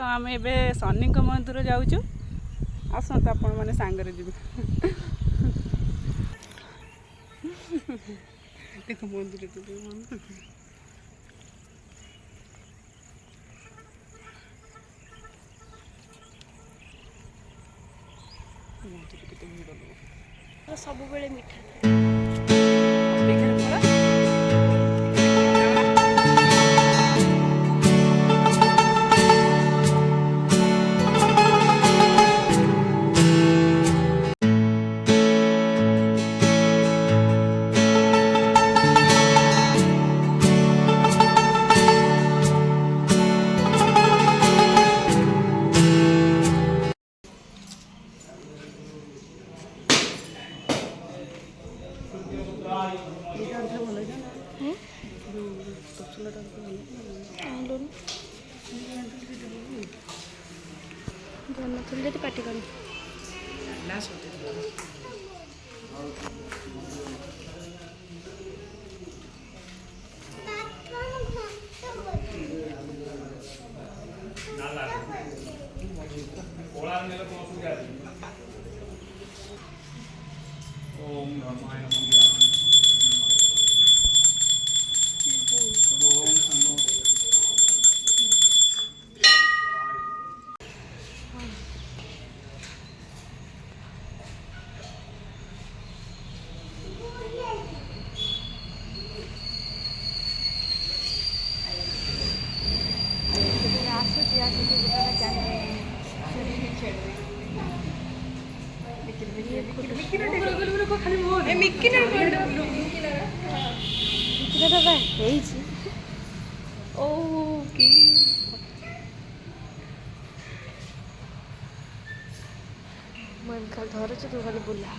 आम ए शनि मंदिर जाऊँ आसत आपण मैंने सांगरे जी देख मंदिर सब मीठा जन्नत पार्टी कर धर तू खाली बुला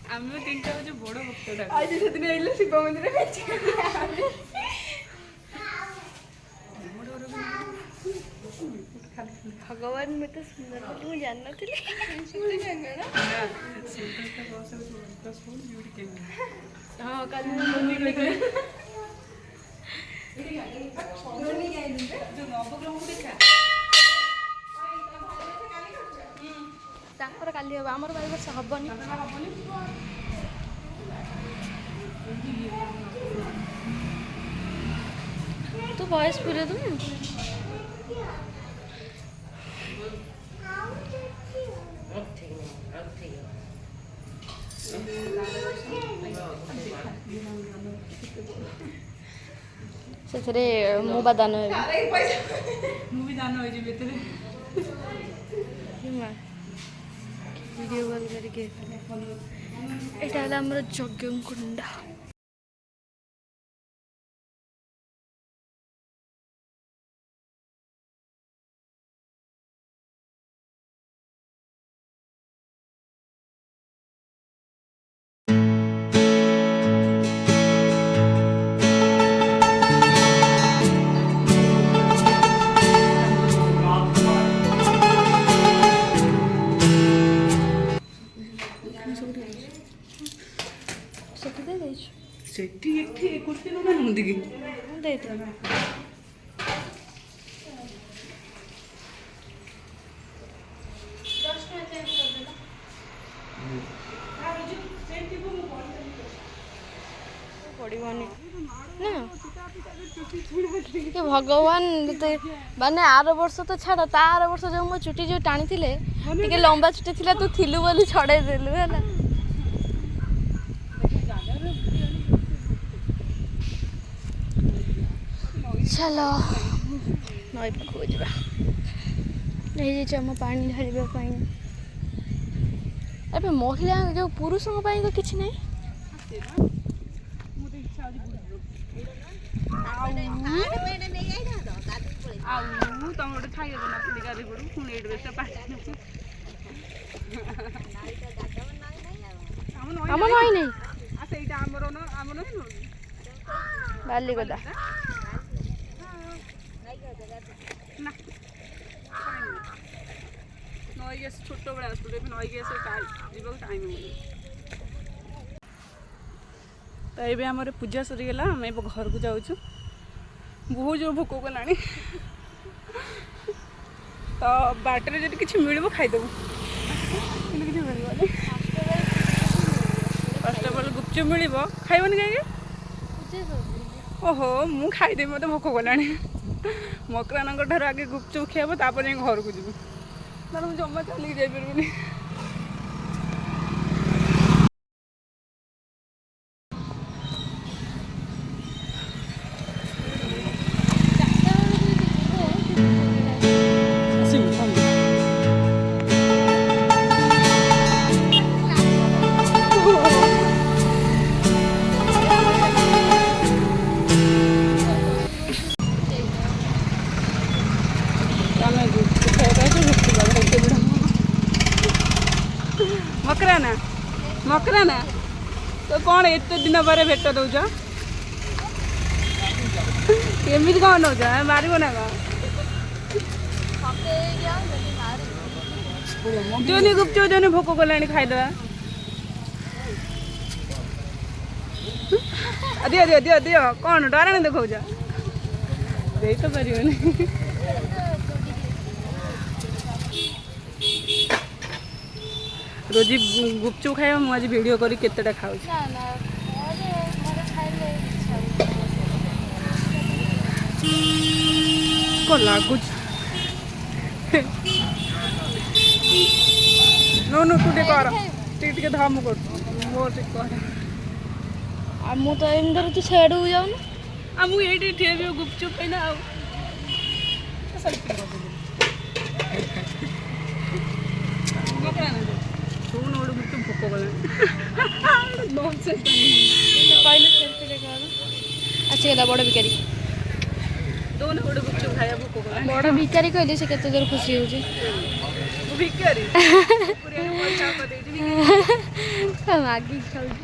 आम तीन टा हूँ बड़ भक्त आज से दिन आइले शिव मंदिर भगवान में तो सुंदर मुझे जान हाँ काली हम आमर बार वर्ष हेनी तू वॉइस पूरे तुम से मुबा दान वीडियो कॉल करके यहाँ आम यज्ञ कुंडा भगवान माने आर वर्ष तो छाड़ तार वर्ष जो मो चुटी जो टाणी थिले टिके लंबा चुटी थिला तू थिलु बोली छड़े देलु हैला चलो नई पाखु जा आम पानी ढाड़ा ए महिला जो पुरुषों तो किसी ना तुम गोटे खाई गाधी पड़ू पुणी आम नई नहीं बालिगदा ନା ନଈକି ଆସି ଛୋଟବେଳେ ଆସୁଥିଲେ ଏବେ ନଈକି ଆସି ଯିବାକୁ ଟାଇମ୍ ହେଉନି। ତ ଏବେ ଆମର ପୂଜା ସରିଗଲା ଆମେ ଏବେ ଘରକୁ ଯାଉଛୁ। ବହୁତ ଜୋର ଭୋକ କଲାଣି ତ ବାଟରେ ଯଦି କିଛି ମିଳିବ ଖାଇଦେବୁ କିନ୍ତୁ କିଛି ମିଳିବନି। ଫାଷ୍ଟ ଅଫ୍ ଅଲ୍ ଗୁପଚୁପ୍ ମିଳିବ ଖାଇବନି କାହିଁକି? ଓହୋ ମୁଁ ଖାଇଦେବି ମୋତେ ଭୋକ କଲାଣି। ମକରାନଙ୍କ ଠାରୁ ଆଗେ ଗୁପଚୁପ୍ ଖିଆବ ତାପରେ ଯାଇ ଘରକୁ ଯିବୁ ନହେଲେ ମୁଁ ଜମା ଚାଲିକି ଯାଇପାରିବିନି। ମକରାନା ମକରାନା ତ କ'ଣ ଏତେ ଦିନ ପରେ ଭେଟ ଦେଉଛ? କେମିତି କ'ଣ ନେଉଛ? ମାରିବ ନା କ'ଣ? ଯୋନି ଗୁପଚୁପ୍ ଯୋନି ଭୋକ କଲାଣି ଖାଇଦେବା। ଦିଅ ଦିଅ ଦିଅ ଦିଅ କ'ଣ ଡରାଣି ଦେଖାଉଛ? ଦେଇ ତ ପାରିବନି। ରୋଜି ଗୁପଚୁପ୍ ଖାଇବା ମୁଁ ଆଜି ଭିଡ଼ିଓ କରି କେତେଟା ଖାଉଛି। କ'ଣ ଲାଗୁଛି? ନୁ ତୁ ଟିକେ କର ଟିକେ ଧ ମୁଁ କରୁଛି ମୋର ଟିକେ କର। ଆଉ ମୁଁ ତ ଏମିତି ଧରୁଛି ସେଆଡ଼କୁ ଯାଉନି। ଆଉ ମୁଁ ଏଇଠି ଠିଆ ବି ଗୁପଚୁପ୍ ପାଇଁ ନା ଆଉ ଶୁଣୁ ଗୋଟେ ଗୁପଚୁପ୍ ଭୋକ କଲାଣି। କହିଲେ ସେଲ୍ଫିରେ କର। ଆସିଗଲା ବଡ଼ ଭିକାରୀ। ଦଉନ ଗୋଟେ ଗୁପଚୁପ୍ ଖାଇବା ଭୋକ କଲାଣି। ବଡ଼ ଭିକାରୀ କହିଲେ ସେ କେତେ ଜୋର ଖୁସି ହେଉଛି। ମୁଁ ଭିକାରୀ ପଇସା ଦେଇଛି ମାଗିକି ଖାଉଛି।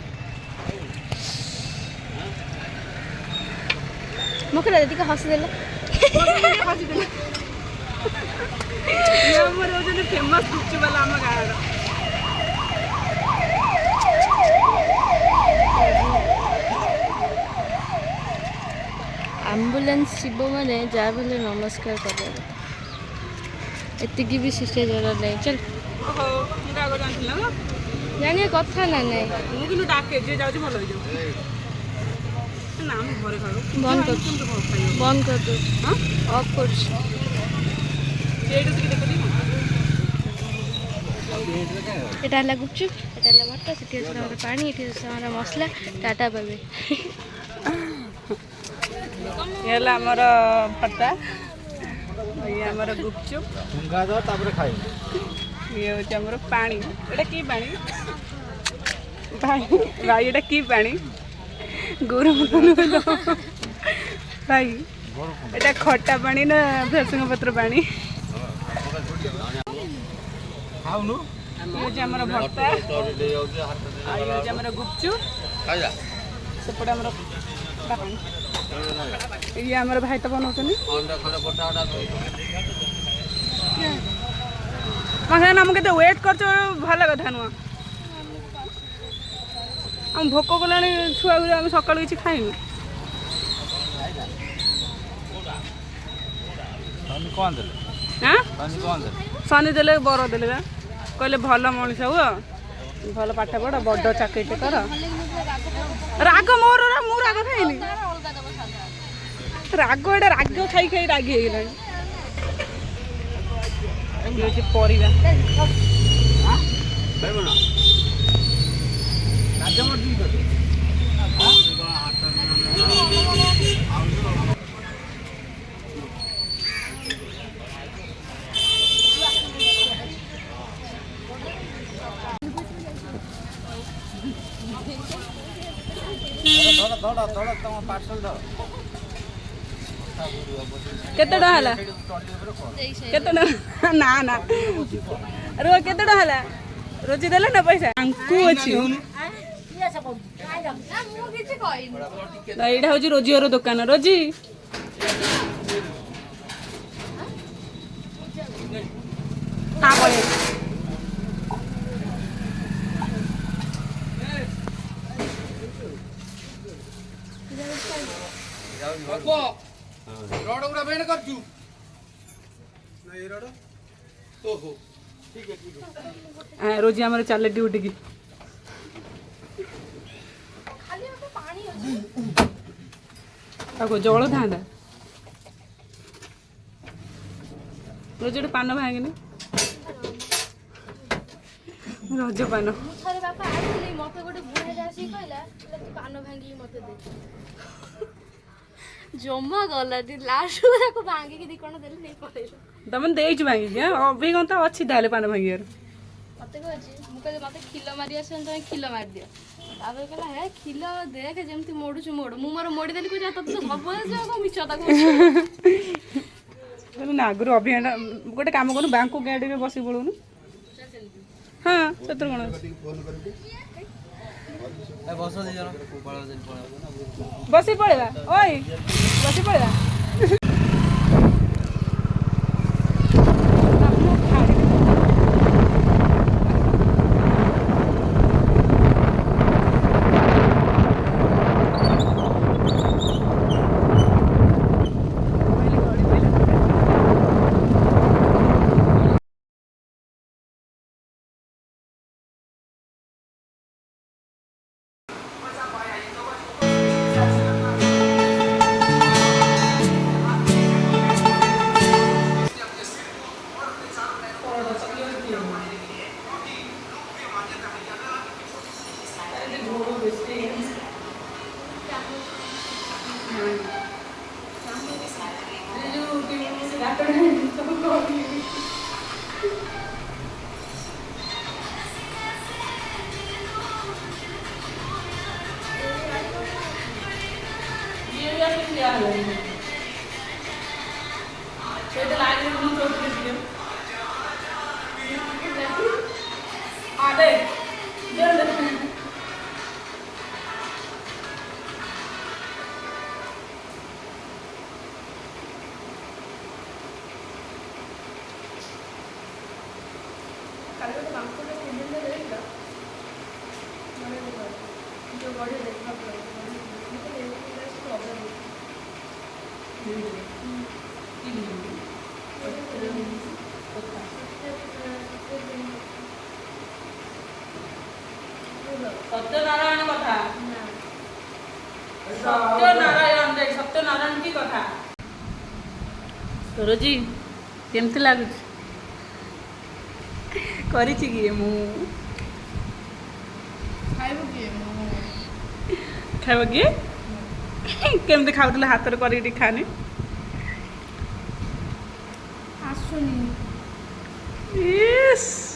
ମକରା ଟିକେ ହସିଦେଲେ। ଆମର ହେଉଛନ୍ତି ଫେମସ୍ ଗୁପଚୁପ୍ ବାଲା ଆମ ଗାଁର। ଆମ୍ବୁଲାନ୍ସ ଯିବ ମାନେ ଯାହା ବି ହେଲେ ନମସ୍କାର କରିବା କଥା। ଏତିକି ବି ଶିଷ୍ଟାଚାର ନାହିଁ। ଚାଲ ଜାଣିବା କଥା ନା ନାହିଁ। ମୁଁ କିନ୍ତୁ ଡାକେ ଯିଏ ଯାଉଛି ଭଲ ହେଇଯାଉ। ନା ଆମେ ଘରେ ଖାଉ। ବନ୍ଦ କରୁଛୁ ବନ୍ଦ କରିଦେଉଛି। ହଁ ଅଫ୍ କରୁଛି। ଏଇଟା ଟିକେ ଦେଖି এটা ହେଲା ଗୁପଚୁପ୍, এটা ହେଲା ଭାତ, ସେଠି ଅଛି ଆମର ପାଣି, ଏଠି ଅଛି ଆମର ମସଲା। ଟାଟା ପାଇବେ। ଇଏ ହେଲା ଆମର ଭର୍ତ୍ତା, ଇଏ ଆମର ଗୁପଚୁପ୍, ତାପରେ ଖାଇବୁ। ଇଏ ହେଉଛି ଆମର ପାଣି। ଏଇଟା କି ପାଣି ଭାଇ? ଭାଇ ଏଇଟା କି ପାଣି? ଗରମ ଭାଇ ଏଇଟା ଖଟା ପାଣି ନା ଭେସୁଙ୍ଗ ପତ୍ର ପାଣି? ଖାଉନୁ ଇଏ ହେଉଛି ଆମର ଭର୍ତ୍ତା, ଆଉ ଇଏ ହେଉଛି ଆମର ଗୁପଚୁପ୍, ସେପଟେ ଆମର ପାଣି। ଇଏ ଆମର ଭାଇ ତ ବନାଉଛନ୍ତି। ନା ମୁଁ କେତେ ୱେଟ୍ କରୁଛ ଭଲ କଥା ନୁହଁ। ଆମ ଭୋକ କଲାଣି ଛୁଆ ଆମେ ସକାଳୁ କିଛି ଖାଇନୁ। ହାଁ ଶନି ଦେଲେ ବର ଦେଲେ ବା, କହିଲେ ଭଲ ମଣିଷ ହୁଅ, ଭଲ ପାଠ ପଢ଼, ବଡ଼ ଚାକିରିଟେ କର। ରାଗ ମୋର, ମୁଁ ରାଗ ଖାଇନି। ରାଗ ଏଇଟା ରାଗ ଖାଇ ଖାଇ ରାଗି ହେଇଗଲାଣି। ହେଉଛି ପରିବା। କେତେ ଟଙ୍କା ହେଲା? କେତେ ଟଙ୍କା? ନା ନା ରୁହ, କେତେ ଟଙ୍କା ହେଲା? ରୋଜି ଦେଲେ ନା ପଇସା? ଆଙ୍କୁ ଅଛି। ଏଇଟା ହେଉଛି ରୋଜି ଘର ଦୋକାନ। ରୋଜି हाँ पड़े ରଡ ଗୁଡା ବେଣ୍ଡ କରୁଛୁ ନା ଏ ରଡ ଓହୋ ଠିକ ଅଛି ରୋଜି ଆମର ଚାଲେ ଡ୍ୟୁଟି କି ଆଉ ଜଳ ଥାନ୍ତା ରୋଜି ଗୋଟେ ପାନ ଭାଙ୍ଗିନି ରଜ ପାନ ମୁଁ ଥରେ ବାପା ଆଣିଥିଲି ମତେ ଗୋଟେ ବୁଢ଼ାଟା ଆସିକି କହିଲା ତୁ ପାନ ଭାଙ୍ଗିକି ମତେ ଦେ ଜମା ଗଲାନି ଲାଷ୍ଟକୁ ତାକୁ ଭାଙ୍ଗିକି ଦି କଣ ଦେଲି ନେଇ ପଳେଇଲା ତମେ ଦେଇଛୁ ଭାଙ୍ଗିକି ଅଭିଜ୍ଞତା ଅଛି ତାହେଲେ ପାନ ଭାଙ୍ଗିବାର ମତେ କହୁଛି ମୁଁ କହିଲି ମତେ ଖିଲ ମାରି ଆସିବନି ତମେ ଖିଲ ମାରିଦିଅ ତାପରେ କହିଲା ହେ ଖିଲ ଦେଖେ ଯେମିତି ମୋଡୁଛୁ ମୋଡୁ ମୁଁ ମୋର ମୋଡ଼ିଦେଲି କହୁଛି ତତେ ତ ସବୁ ଆସିବ କଣ ମିଛ କଥା କହୁଛୁ ନା ଆଗରୁ ଅଭିଜ୍ଞତା ଗୋଟେ କାମ କରୁନୁ ବ୍ୟାଙ୍କକୁ ଗାଡ଼ିରେ ବସି ପଳଉନୁ ହଁ ସେଥିରେ କ'ଣ ଅଛି ବସ ଦି ଜଣ ବସି ପଳେଇବା ଓଇ ବସି ପଳେଇବା सत्यनारायण कथा सत्यनारायण देख सत्यनारायण की कथा रोजी केमती लगुच କରିଛି କିଏ ମୁଁ ଖାଇବ କିଏ କେମିତି ଖାଉଥିଲେ ହାତରେ କରିକି ଟିକେ ଖାନି ଆସୁନି ଇସ୍